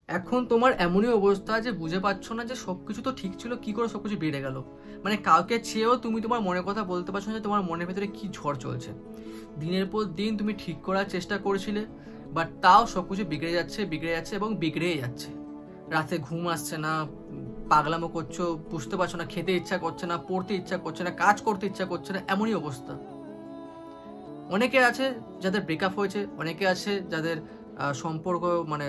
এখন তোমার এমনই অবস্থা যে বুঝে পাচ্ছ না যে সবকিছু তো ঠিক ছিল, কি করে সবকিছু বেড়ে গেল। মানে কাউকে চেয়েও তুমি তোমার মনের কথা বলতে পারছো না যে তোমার মনের ভেতরে কি ঝড় চলছে। দিনের পর দিন তুমি ঠিক করার চেষ্টা করেছিলে, বাট তাও সবকিছু বিগড়ে যাচ্ছে এবং বিগড়েই যাচ্ছে। রাতে ঘুম আসছে না, পাগলামো করছো, বুঝতে পারছো না, খেতে ইচ্ছা করছে না, পড়তে ইচ্ছা করছে না, কাজ করতে ইচ্ছা করছে না, এমনই অবস্থা। অনেকে আছে যাদের ব্রেকআপ হয়েছে, অনেকে আছে যাদের সম্পর্ক মানে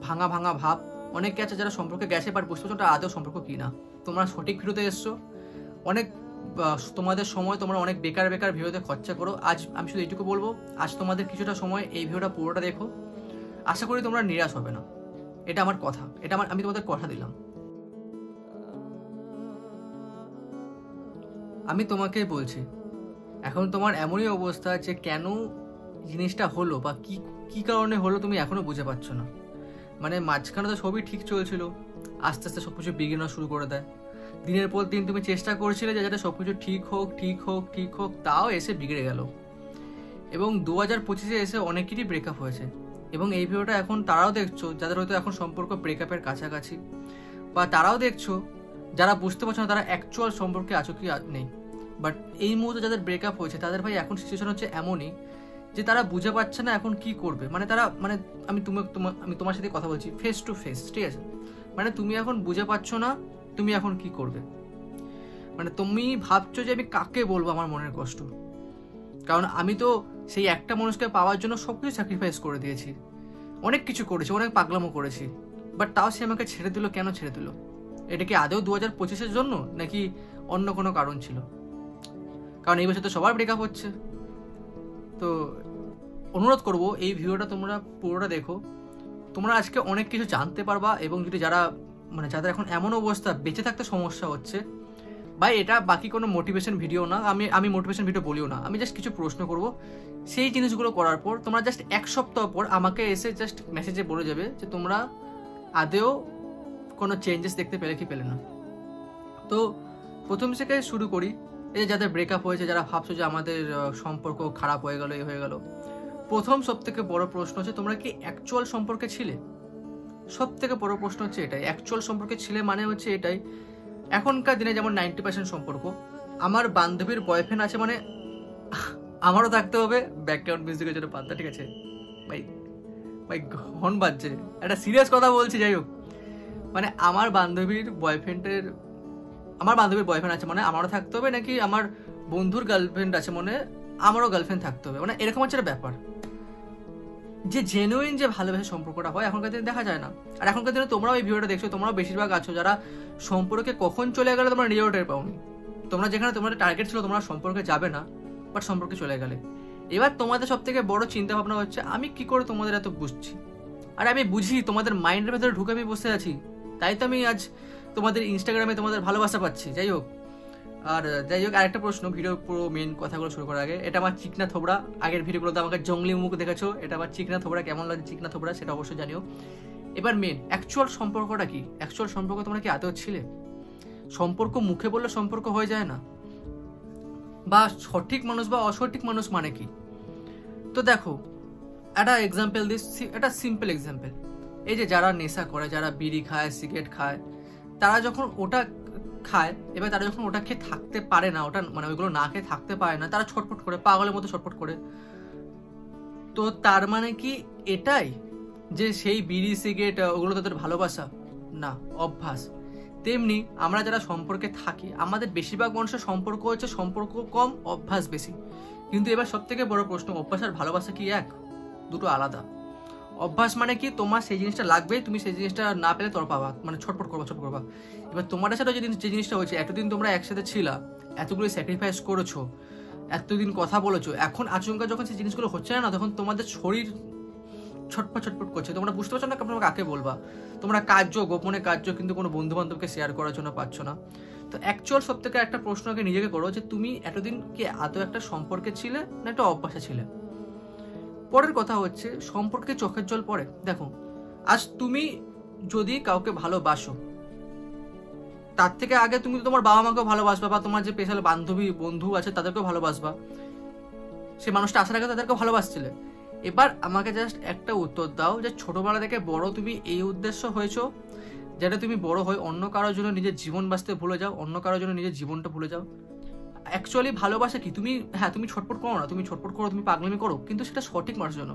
ভাঙা ভাঙা ভাব, অনেকে আছে যারা সম্পর্কে গেছে বাট বুঝতে পারছো ওটা আদৌ সম্পর্ক কি না। তোমরা সঠিক ভিডিওতে এসছো, অনেক তোমাদের সময় তোমরা অনেক বেকার বেকার ভিডিওতে খরচা করো। আজ আমি শুধু এইটুকু বলবো, আজ তোমাদের কিছুটা সময় এই ভিডিওটা পুরোটা দেখো, আশা করি তোমরা নিরাশ হবে না। এটা আমার কথা, এটা আমি তোমাদের কথা দিলাম। আমি তোমাকে বলছি, এখন তোমার এমনই অবস্থা যে কেন জিনিসটা হলো বা কি কি কারণে হলো তুমি এখনো বুঝে পাচ্ছ না। মানে মাঝখানে তো সবই ঠিক চলছিল, আস্তে আস্তে সবকিছু বিগড়ানো শুরু করে দেয়। দিনের পর দিন তুমি চেষ্টা করছিলে যে যাতে সবকিছু ঠিক হোক, তাও এসে বিগড়ে গেল। এবং 2025-এ এসে অনেকেরই ব্রেকআপ হয়েছে। এবং এই ভিডিওটা এখন তারাও দেখছো যাদের হয়তো এখন সম্পর্ক ব্রেকআপের কাছাকাছি, বা তারাও দেখছো যারা বুঝতে পারছো না তারা অ্যাকচুয়াল সম্পর্কে আছো কি নেই। বাট এই মুহূর্তে যাদের ব্রেকআপ হয়েছে তাদের ভাই এখন সিচুয়েশন হচ্ছে এমনই যে তারা বুঝে পাচ্ছে না এখন কি করবে। মানে তারা মানে আমি তোমার সাথে কথা বলছি ফেস টু ফেস, ঠিক আছে? মানে তুমি এখন বুঝে পাচ্ছো না তুমি এখন কি করবে। মানে তুমি ভাবছো যে আমি কাকে বলবো আমার মনের কষ্ট, কারণ আমি তো সেই একটা মানুষকে পাওয়ার জন্য সবকিছু স্যাক্রিফাইস করে দিয়েছি, অনেক কিছু করেছি, অনেক পাগলামো করেছি, বাট তাও সে আমাকে ছেড়ে দিল। কেন ছেড়ে দিল? এটা কি আদৌ 2025-এর জন্য নাকি অন্য কোনো কারণ ছিল? কারণ এই বছর তো সবার ব্রেকআপ হচ্ছে। তো অনুরোধ করব এই ভিডিওটা তোমরা পুরোটা দেখো, তোমরা আজকে অনেক কিছু জানতে পারবা। এবং যদি যারা মানে যাদের এখন এমন অবস্থা বেঁচে থাকতে সমস্যা হচ্ছে, ভাই এটা বাকি কোনো মোটিভেশন ভিডিও না, আমি মোটিভেশন ভিডিও বলিও না, আমি জাস্ট কিছু প্রশ্ন করব। সেই জিনিসগুলো করার পর তোমরা জাস্ট এক সপ্তাহ পর আমাকে এসে জাস্ট মেসেজে বলে যাবে যে তোমরা আদেও কোনো চেঞ্জেস দেখতে পেলে কি পেলে না। তো প্রথম থেকে শুরু করি। এই যে যাদের ব্রেকআপ হয়েছে, যারা ভাবছো যে আমাদের সম্পর্ক খারাপ হয়ে গেল, হয়ে গেল, প্রথম সব থেকে বড় প্রশ্ন হচ্ছে তোমরা কি অ্যাকচুয়াল সম্পর্কে ছিলে? সব থেকে বড় প্রশ্ন হচ্ছে এটাই। অ্যাকচুয়াল সম্পর্কে ছিলে মানে হচ্ছে এটাই, এখনকার দিনে যেমন 90% সম্পর্ক, আমার বান্ধবীর বয়ফ্রেন্ড আছে মানে আমারও থাকতে হবে। ব্যাকগ্রাউন্ড মিউজিকের জন্য পাত্তা, ঠিক আছে ভাই? ভাই হর্ন বাজছে, একটা সিরিয়াস কথা বলছি। যাই হোক, মানে আমার বান্ধবীর বয়ফ্রেন্ড আছে মানে আমারও থাকতে হবে, নাকি আমার বন্ধুর গার্লফ্রেন্ড আছে মানে আমারও গার্লফ্রেন্ড থাকতে হবে, মানে এরকম হচ্ছে একটা ব্যাপার। যে জেনুইন যে ভালোবাসার সম্পর্কটা হয় এখনকার দিনে দেখা যায় না। আর এখনকার দিনে তোমরাও এই ভিডিওটা দেখছো, তোমরাও বেশিরভাগ আছো যারা সম্পর্কে কখন চলে গেলে তোমরা নিজেও টের পাওনি। তোমরা যেখানে তোমাদের টার্গেট ছিল তোমরা সম্পর্কে যাবে না, বাট সম্পর্কে চলে গেলে। এবার তোমাদের সব থেকে বড় চিন্তা ভাবনা হচ্ছে আমি কি করে তোমাদের এত বুঝছি। আর আমি বুঝি, তোমাদের মাইন্ডের ভেতরে ঢুকে আমি বসে আছি, তাই তো আমি আজ তোমাদের ইনস্টাগ্রামে তোমাদের ভালোবাসা পাচ্ছি। যাই হোক, আরেকটা প্রশ্ন ভিডিও পুরো মেন কথাগুলো শুরু করার আগে, এটা আমার চিকনা থোবড়া। আগের ভিডিওগুলোতে আমাকে জঙ্গলি মুখ দেখেছো, এটা আমার চিকনা থোবড়া। কেমন লাগে চিকনা থোবড়া সেটা অবশ্যই জানিও। এবার মেন অ্যাকচুয়াল সম্পর্কটা কি? অ্যাকচুয়াল সম্পর্ক তোমরা কি আদৌ ছিলে? সম্পর্ক মুখে বললে সম্পর্ক হয়ে যায় না, বা সঠিক মানুষ বা অসঠিক মানুষ মানে কি? তো দেখো একটা এক্সাম্পল দিস, একটা সিম্পল এক্সাম্পল। এই যে যারা নেশা করে, যারা বিড়ি খায়, সিগারেট খায়, তারা যখন ওটা খায়, এবার তারা যখন ওটা খেয়ে থাকতে পারে না, ওটা মানে ওইগুলো না খেয়ে থাকতে পারে না, তারা ছটফট করে, পাগলের মতো ছটফট করে। তো তার মানে কি এটাই যে সেই বিড়ি সিগারেট ওগুলো তাদের ভালোবাসা? না, অভ্যাস। তেমনি আমরা যারা সম্পর্কে থাকি, আমাদের বেশিরভাগ মানুষের সম্পর্ক হচ্ছে সম্পর্ক কম, অভ্যাস বেশি। কিন্তু এবার সব থেকে বড় প্রশ্ন, অভ্যাস আর ভালোবাসা কি এক? দুটো আলাদা। অভ্যাস মানে কি তোমার সেই জিনিসটা লাগবেই, তুমি সেই জিনিসটা না পেলে তোর পাবা, মানে ছটফট করবা। এবার তোমার সাথে যে জিনিসটা হয়েছে, এতদিন তোমরা একসাথে ছিলা, এতগুলো স্যাক্রিফাইস করেছো, এতদিন কথা বলেছো, এখন আচমকা যখন সেই জিনিসগুলো হচ্ছে না, তখন তোমাদের শরীর ছটফট করছে। তোমরা বুঝতে পারছো না তোমরা কাকে বলবা। তোমরা গোপনে কার্য কিন্তু কোনো বন্ধু বান্ধবকে শেয়ার করার জন্য পাচ্ছ না। তো অ্যাকচুয়াল সব থেকে একটা প্রশ্নকে নিজেকে করো যে তুমি এতদিন কি আদৌ একটা সম্পর্কে ছিলে না একটা অভ্যাসে ছিলে? পরের কথা হচ্ছে সম্পর্কে চোখের জল পড়ে। দেখো, আজ তুমি যদি কাউকে ভালোবাসো, তার থেকে আগে তুমি তোমার বাবা মাকেও ভালোবাসবা, বা তোমার যে স্পেশাল বান্ধবী বন্ধু আছে তাদেরকেও ভালোবাসবা। সে মানুষটা আসার আগে তাদেরকেও ভালোবাসছিলে। এবার আমাকে জাস্ট একটা উত্তর দাও যে ছোটবেলা থেকে বড় তুমি এই উদ্দেশ্য হয়েছো যেটা তুমি বড় হয়ে অন্য কারোর জন্য নিজের জীবন বাঁচতে ভুলে যাও, অন্য কারোর জন্য নিজের জীবনটা ভুলে যাও। অ্যাকচুয়ালি ভালোবাসা কি? তুমি হ্যাঁ তুমি ছটফট করো না, তুমি ছটফট করো, তুমি পাগলামি করো, কিন্তু সেটা সঠিক মানুষের জন্য।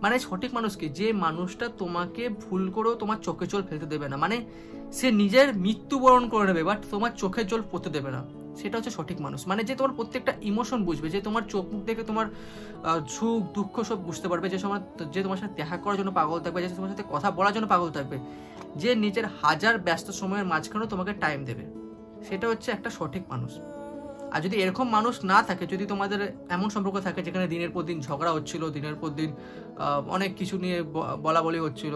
মানে সঠিক মানুষ কি? যে মানুষটা তোমাকে ভুল করেও তোমার চোখে জল ফেলতে দেবে না, মানে সে নিজের মৃত্যুবরণ করে নেবে বাট তোমার চোখের জল পড়তে দেবে না, সেটা হচ্ছে সঠিক মানুষ। মানে যে তোমার প্রত্যেকটা ইমোশন বুঝবে, যে তোমার চোখ মুখ দেখে তোমার সুখ দুঃখ সব বুঝতে পারবে, যে তোমার সাথে দেখা করার জন্য পাগল থাকবে, যে তোমার সাথে কথা বলার জন্য পাগল থাকবে, যে নিজের হাজার ব্যস্ত সময়ের মাঝখানেও তোমাকে টাইম দেবে, সেটা হচ্ছে একটা সঠিক মানুষ। আর যদি এরকম মানুষ না থাকে, যদি তোমাদের এমন সম্পর্ক থাকে যেখানে দিনের পর দিন ঝগড়া হচ্ছিল, দিনের পর দিন অনেক কিছু নিয়ে বলা বলি হচ্ছিল,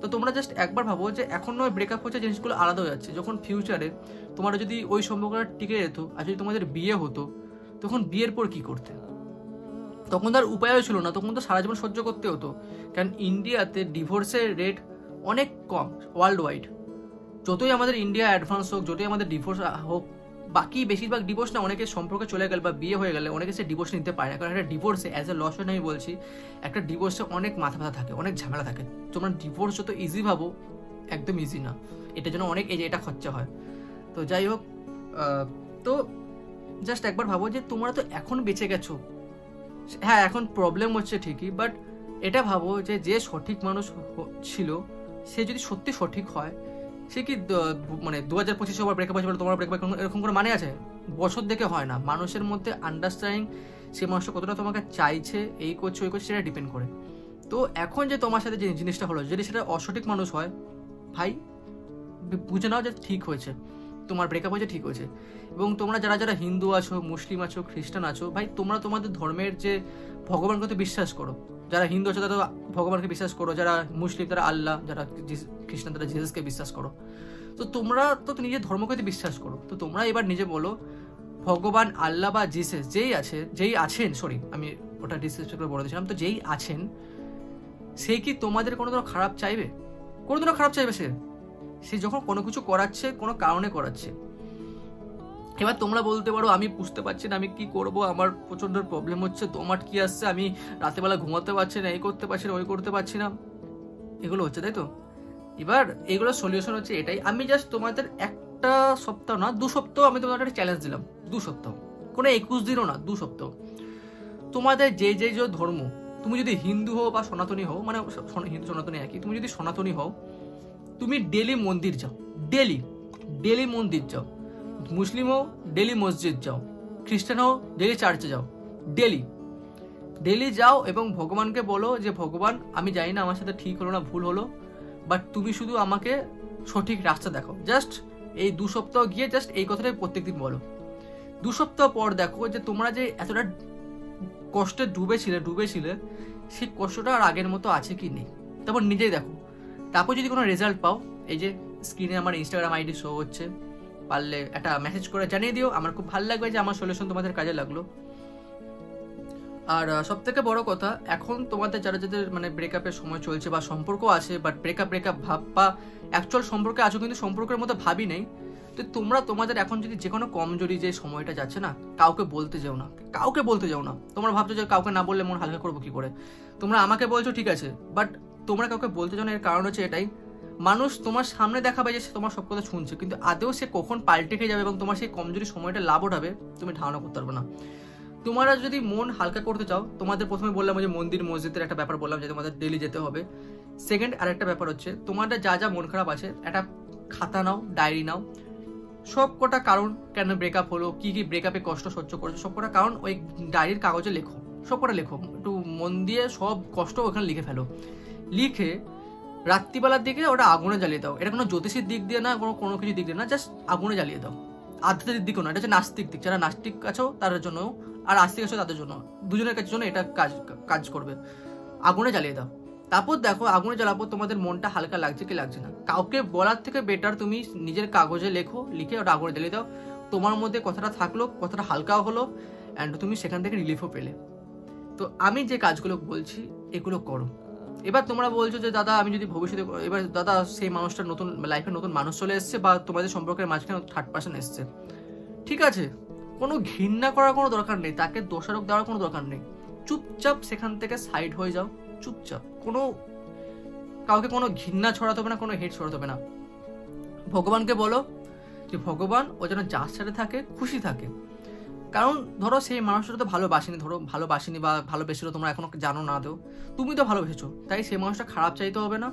তো তোমরা জাস্ট একবার ভাবো যে এখন নয় ব্রেকআপ হচ্ছে, জিনিসগুলো আলাদা হয়ে যাচ্ছে। যখন ফিউচারে তোমরা যদি ওই সম্পর্কটা টিকে যেত আর যদি তোমাদের বিয়ে হতো, তখন বিয়ের পর কি করতে? তখন তো আর উপায়ও ছিল না, তখন তো সারা জীবন সহ্য করতে হতো। কারণ ইন্ডিয়াতে ডিভোর্সের রেট অনেক কম ওয়ার্ল্ড ওয়াইড। যতই আমাদের ইন্ডিয়া অ্যাডভান্স হোক, যতই আমাদের ডিভোর্স হোক, বাকি বেশিরভাগ ডিভোর্স না, অনেকে সম্পর্কে চলে গেলে বা বিয়ে হয়ে গেলে অনেকে সে ডিভোর্স নিতে পারে না। কারণ একটা ডিভোর্সে অ্যাজ এ লস আমি বলছি, একটা ডিভোর্সে অনেক মাথা ব্যথা থাকে, অনেক ঝামেলা থাকে। তোমরা ডিভোর্স যত ইজি ভাবো, একদম ইজি না, এটার জন্য অনেক এটা খরচা হয়। তো যাই হোক, তো জাস্ট একবার ভাবো যে তোমরা তো এখন বেঁচে গেছো, হ্যাঁ এখন প্রবলেম হচ্ছে ঠিকই, বাট এটা ভাবো যে যে সঠিক মানুষ ছিল সে যদি সত্যি সঠিক হয়, সে কি মানে 2025 ওভার ব্রেকআপ হয়েছে তোমার ব্রেকআপ এরকম করে মানে আছে? বছর দেখে হয় না, মানুষের মধ্যে আন্ডারস্ট্যান্ডিং, সে মানুষটা কতটা তোমাকে চাইছে, এই করছে ওই করছে, সেটা ডিপেন্ড করে। তো এখন যে তোমার সাথে যে জিনিসটা হলো, যদি সেটা অসঠিক মানুষ হয়, ভাই বুঝে নাও যে ঠিক হয়েছে, তোমার ব্রেকআপ হয়েছে, ঠিক হয়েছে। এবং তোমরা যারা যারা হিন্দু আছো, মুসলিম আছো, খ্রিস্টান আছো, ভাই তোমরা তোমাদের ধর্মের যে ভগবানকে তো বিশ্বাস করো। যারা হিন্দু আছো তারা ভগবানকে বিশ্বাস করো, যারা মুসলিম তারা আল্লাহ, যারা খ্রিস্টান তারা জিসাসকে বিশ্বাস করো। তো তোমরা তো নিজের ধর্মকে বিশ্বাস করো। তো তোমরা এবার নিজে বলো, ভগবান আল্লাহ বা জিসাস যেই আছেন, সরি আমি ওটা ডিসরেসপেক্ট করে বলে দিয়েছিলাম, তো যেই আছেন সে কি তোমাদের কোনোদিনও খারাপ চাইবে? কোনোদিনও খারাপ চাইবে? সে যখন কোনো কিছু করাচ্ছে কোনো কারণে করাচ্ছে। এবার তোমরা বলতে পারো আমি বুঝতে পারছি না, আমি কি করব, আমার প্রচন্ড প্রবলেম হচ্ছে, তোমার কি আসছে, আমি রাতেবেলা ঘুমাতে পারছি না, এই করতে পারছি না, ওই করতে পারছি না, এগুলো হচ্ছে, তাই তো? এবার এগুলোর সলিউশন হচ্ছে এটাই। আমি জাস্ট তোমাদের একটা সপ্তাহ না 2 সপ্তাহ আমি তোমাদের একটা চ্যালেঞ্জ দিলাম, 2 সপ্তাহ, কোনো 21 দিনও না, 2 সপ্তাহ। তোমাদের যে ধর্ম, তুমি যদি হিন্দু হও বা সনাতনী হও, মানে হিন্দু সনাতনী একই, তুমি যদি সনাতনী হও, তুমি ডেলি মন্দির যাও, ডেলি মন্দির যাও। মুসলিম হও ডেলি মসজিদ যাও, খ্রিস্টান হও ডেলি চার্চে যাও, ডেলি যাও এবং ভগবানকে বলো যে ভগবান আমি জানি না আমার সাথে ঠিক হলো না ভুল হলো, বাট তুমি শুধু আমাকে সঠিক রাস্তা দেখো। জাস্ট এই 2 সপ্তাহ গিয়ে জাস্ট এই কথাটাই প্রত্যেকদিন বলো। 2 সপ্তাহ পর দেখো যে তোমরা যে এতটা কষ্টে ডুবেছিলে সেই কষ্টটা আর আগের মতো আছে কি নেই, তারপর নিজেই দেখো। তারপর যদি কোনো রেজাল্ট পাও, এই যে স্ক্রিনে আমার ইনস্টাগ্রাম আইডি শো হচ্ছে, পারলে একটা মেসেজ করে জানিয়ে দিও, আমার খুব ভালো লাগবে যে আমার সলিউশন তোমাদের কাজে লাগলো। আর সব থেকে বড় কথা, এখন তোমাদের যাদের মানে ব্রেকআপের সময় চলছে বা সম্পর্ক আছে বাট ব্রেকআপ ভাব বা অ্যাকচুয়াল সম্পর্কে আছো কিন্তু সম্পর্কের মধ্যে ভাবই নেই, তো তোমরা তোমাদের এখন যদি যে কোনো কমজোরি যে সময়টা যাচ্ছে না, কাউকে বলতে যাও না। তোমরা ভাবছো যে কাউকে না বললে মন হালকা করবো কি করে, তোমরা আমাকে বলছো ঠিক আছে, বাট তোমরা কাউকে বলতে চাও না। এর কারণ হচ্ছে এটাই, মানুষ তোমার সামনে দেখাবে যে সে তোমার সব কথা শুনছে, কিন্তু আদেও সে কখন পাল্টে খেয়ে যাবে এবং তোমার সেই কমজোরি সময়টা লাভ ওঠাবে তুমি ধারণা করতে পারবে না। তোমরা যদি মন হালকা করতে চাও, তোমাদের প্রথমে বললাম যে মন্দির মসজিদের একটা ব্যাপার বললাম যে তোমাদের ডেলি যেতে হবে। সেকেন্ড আরেকটা ব্যাপার হচ্ছে, তোমাদের যা মন খারাপ আছে একটা খাতা নাও, ডায়েরি নাও, সব কটা কারণ কেন ব্রেকআপ হলো, কি ব্রেকআপে কষ্ট সহ্য করেছো, সব কটা কারণ ওই ডায়েরির কাগজে লেখো, সব কটা লেখো, একটু মন দিয়ে সব কষ্ট ওখানে লিখে ফেলো। লিখে রাত্রিবেলার দিকে ওটা আগুনে জ্বালিয়ে দাও। এটা কোনো জ্যোতিষীর দিক দিয়ে না, কোনো কিছু দিক দিয়ে না, জাস্ট আগুনে জ্বালিয়ে দাও। আধ্যাত্মিক দিকও না, এটা হচ্ছে নাস্তিক দিক। যারা নাস্তিক আছো তাদের জন্য, আর আস্তিক আছো তাদের জন্য, দুজনের কাছে জন্য এটা কাজ করবে। আগুনে জ্বালিয়ে দাও। তারপর দেখো আগুনে জ্বালাপর তোমাদের মনটা হালকা লাগছে কি লাগছে না। কাউকে বলার থেকে বেটার তুমি নিজের কাগজে লেখো, লিখে ওটা আগুনে জ্বালিয়ে দাও। তোমার মধ্যে কথাটা থাকলো, কথাটা হালকাও হলো, অ্যান্ড তুমি সেখান থেকে রিলিফও পেলে। তো আমি যে কাজগুলো বলছি এগুলো করো। এবার তোমরা বলছো যে দাদা আমি যদি ভবিষ্যতে, এবার দাদা সেই মানুষটা নতুন লাইফে নতুন মানুষ চলে এসছে বা তোমাদের সম্পর্কের মাঝখানে থার্ড পার্সন এসছে, ঠিক আছে, কোনো ঘৃণা করার কোনো দরকার নেই, তাকে দোষারোপ দেওয়ার কোনো দরকার নেই। চুপচাপ সেখান থেকে সাইড হয়ে যাও, চুপচাপ। কাউকে কোনো ঘৃণা ছড়াতে হবে না, কোনো হেট ছড়াতে হবে না। ভগবানকে বলো যে ভগবান ও যেন যার সাথে থাকে খুশি থাকে। কারণ ধরো সেই মানুষটা তো ভালোবাসিনি বা ভালোবেসেছিল, তোমরা এখনো জানো না, তুমি তো ভালোবেসেছো, তাই সেই মানুষটা খারাপ চাইতে হবে না।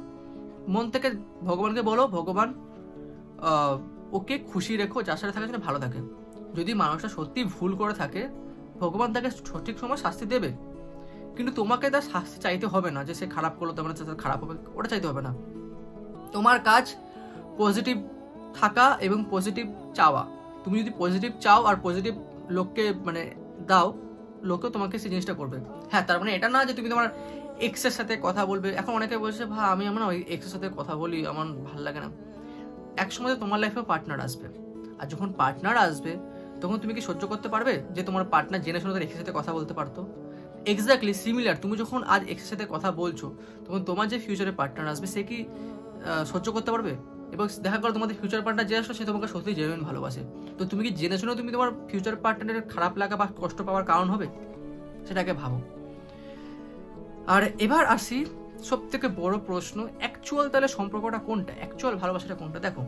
মন থেকে ভগবানকে বলো, ভগবান ওকে খুশি রেখো, যার সাথে থাকে যেন ভালো থাকে। যদি মানুষটা সত্যি ভুল করে থাকে, ভগবান তাকে সঠিক সময় শাস্তি দেবে, কিন্তু তোমাকে তার শাস্তি চাইতে হবে না যে সে খারাপ করলো তোমার খারাপ হবে, ওটা চাইতে হবে না। তোমার কাজ পজিটিভ থাকা এবং পজিটিভ চাওয়া। তুমি যদি পজিটিভ চাও আর পজিটিভ লোককে মানে দাও, লোকেও তোমাকে সেই জিনিসটা করবে। হ্যাঁ, তার মানে এটা না যে তুমি তোমার এক্সের সাথে কথা বলবে। এখন অনেকে বলছে ভাই আমি আমার ওই এক্সের সাথে কথা বলি, আমার ভালো লাগে না। একসময় তোমার লাইফে পার্টনার আসবে, আর যখন পার্টনার আসবে তখন তুমি কি সহ্য করতে পারবে যে তোমার পার্টনার জেনে শুনে তার এক্সের সাথে কথা বলতে পারতো? এক্স্যাক্টলি সিমিলার, তুমি যখন আজ এক্সের সাথে কথা বলছো, তখন তোমার যে ফিউচারে পার্টনার আসবে সে কি সহ্য করতে পারবে? এবং দেখা করো তোমাদের ফিউচার পার্টনার যে আসলো সে তোমাকে সত্যি জেনুইন ভালোবাসে, তো তুমি কি জেনে শুনে তুমি তোমার ফিউচার পার্টনারের খারাপ লাগা বা কষ্ট পাওয়ার কারণ হবে? সেটাকে ভাবো। আর এবার আসি সব থেকে বড় প্রশ্ন, অ্যাকচুয়াল তাহলে সম্পর্কটা কোনটা, অ্যাকচুয়াল ভালোবাসাটা কোনটা? দেখো,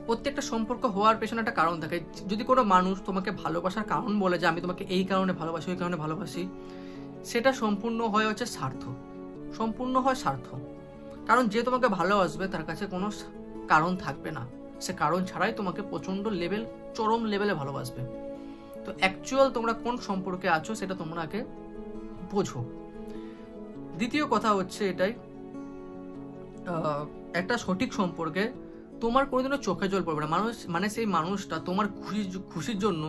প্রত্যেকটা সম্পর্ক হওয়ার পেছনে একটা কারণ থাকে। যদি কোনো মানুষ তোমাকে ভালোবাসার কারণ বলে যে আমি তোমাকে এই কারণে ভালোবাসি, ওই কারণে ভালোবাসি, সেটা সম্পূর্ণ হয় হচ্ছে স্বার্থ, সম্পূর্ণ হয় স্বার্থ। কারণ যে তোমাকে ভালোবাসবে তার কাছে কোনো কারণ থাকবে না, সে কারণ ছাড়াই তোমাকে প্রচণ্ড চরম লেভেলে ভালোবাসবে। তো অ্যাকচুয়াল তোমরা কোন সম্পর্কে আছো সেটা তোমরা আগে বোঝো। দ্বিতীয় কথা হচ্ছে এটাই, একটা সঠিক সম্পর্কে তোমার কোনোদিনও চোখে জল পড়বে না। মানে সেই মানুষটা তোমার খুশির জন্য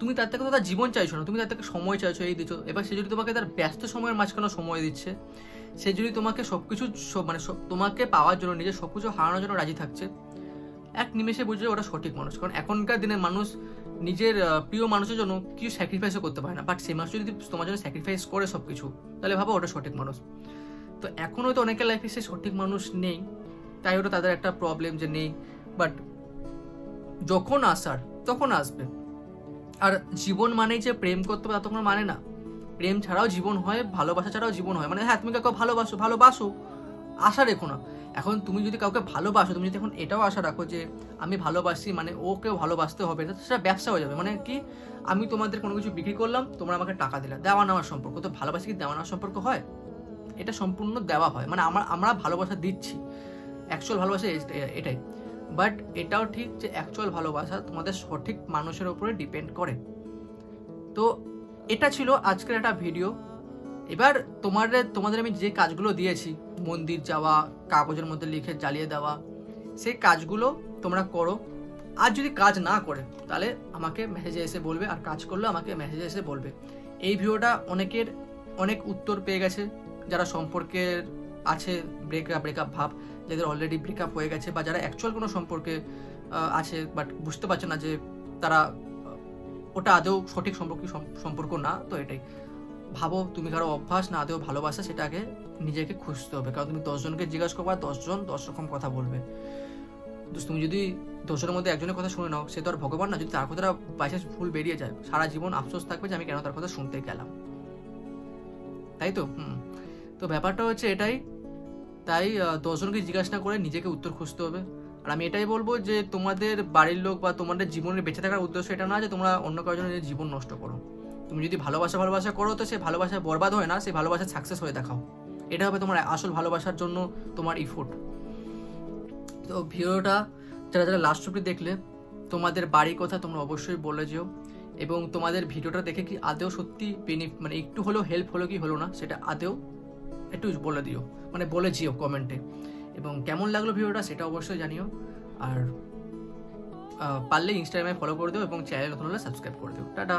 তুমি তার থেকে তো তার জীবন চাইছো না, তুমি তার থেকে সময় চাইছো, এই দিচ্ছ। এবার সে যদি তোমাকে তার ব্যস্ত সময়ের মাঝখানে সময় দিচ্ছে, সে যদি তোমাকে সবকিছু মানে তোমাকে পাওয়ার জন্য নিজের সবকিছু হারানোর জন্য রাজি থাকছে, এক নিমেষে বুঝবে ওটা সঠিক মানুষ। কারণ এখনকার দিনে মানুষ নিজের প্রিয় মানুষের জন্য কিছু স্যাক্রিফাইসও করতে পারে না, বাট সেই মানুষ যদি তোমার জন্য স্যাক্রিফাইস করে সবকিছু, তাহলে ভাবো ওটা সঠিক মানুষ। তো এখন হয়তো অনেকের লাইফে সে সঠিক মানুষ নেই, তাই ওটা তাদের একটা প্রবলেম যে নেই, বাট যখন আসার তখন আসবে। আর জীবন মানেই যে প্রেম করতে হবে ততক্ষণ মানে না, প্রেম ছাড়াও জীবন হয়, ভালোবাসা ছাড়াও জীবন হয়। মানে হ্যাঁ, তুমি কাউকে ভালোবাসো, আশা রেখো না। এখন তুমি যদি কাউকে ভালোবাসো, তুমি যদি এখন এটাও আশা রাখো যে আমি ভালোবাসি মানে ওকেও ভালোবাসতে হবে, সেটা ব্যবসা হয়ে যাবে। মানে কি, আমি তোমাদের কোনো কিছু বিক্রি করলাম, তোমরা আমাকে টাকা দিলা, দেওয়া নেওয়ার সম্পর্ক। তো ভালোবাসা কি দেওয়া নেওয়ার সম্পর্ক হয়? এটা সম্পূর্ণ দেওয়া হয়, মানে আমরা ভালোবাসা দিচ্ছি, অ্যাকচুয়াল ভালোবাসা এটাই। বাট এটাও ঠিক যে অ্যাকচুয়াল ভালোবাসা তোমাদের সঠিক মানুষের উপরে ডিপেন্ড করে। তো এটা ছিল আজকের একটা ভিডিও। এবার তোমাদের আমি যে কাজগুলো দিয়েছি, মন্দির যাওয়া, কাগজের মধ্যে লিখে জ্বালিয়ে দেওয়া, সেই কাজগুলো তোমরা করো। আর যদি কাজ না করে তাহলে আমাকে মেসেজে এসে বলবে, আর কাজ করলে আমাকে মেসেজে এসে বলবে। এই ভিডিওটা অনেক উত্তর পেয়ে গেছে, যারা সম্পর্কের আছে, ব্রেকআপ ভাব, যাদের অলরেডি ব্রেকআপ হয়ে গেছে, বা যারা অ্যাকচুয়াল কোনো সম্পর্কে আছে বাট বুঝতে পারছে না যে তারা ওটা আদৌ সঠিক সম্পর্ক না। তো এটাই ভাবো, তুমি কারো অভ্যাস না আদৌ ভালোবাসা, সেটাকে নিজেকে খুঁজতে হবে। কারণ তুমি 10 জনকে জিজ্ঞাসা করবা, 10 জন 10 রকম কথা বলবে। তুমি যদি 10 জনের মধ্যে একজনের কথা শুনে নাও, সে তো আর ভগবান না। যদি তার কথাটা বাইচান্স ভুল বেরিয়ে যায়, সারা জীবন আফসোস থাকবে যে আমি কেন তার কথা শুনতে গেলাম, তাই তো? তো ব্যাপারটা হচ্ছে এটাই। তাই 10 জনকে জিজ্ঞাসা না করে নিজেকে উত্তর খুঁজতে হবে। আর আমি এটাই বলবো যে তোমাদের বাড়ির লোক বা তোমাদের জীবনে বেঁচে থাকার উদ্দেশ্য এটা না যে তোমরা অন্য কারোর জন্য জীবন নষ্ট করো। তুমি যদি ভালোবাসা করো, তো সেই ভালোবাসা বরবাদ হয় না, সেই ভালোবাসা সাকসেস হয়ে দেখাও। এটা হবে তোমার আসল ভালোবাসার জন্য তোমার ইফোর্ট। তো ভিডিওটা যারা লাস্ট অবধি দেখলে, তোমাদের বাড়ির কথা তোমরা অবশ্যই বলে যেও, এবং তোমাদের ভিডিওটা দেখে কি আদেও সত্যি মানে একটু হলেও হেল্প হলো কি হলো না, সেটা আদেও একটু বলে দিও, মানে বলে যেও কমেন্টে। এবং কেমন লাগলো ভিডিওটা সেটা অবশ্যই জানিও। আর পারলে ইনস্টাগ্রামে ফলো করে দিও এবং চ্যানেল নতুন হলে সাবস্ক্রাইব করে দিও। টাটা।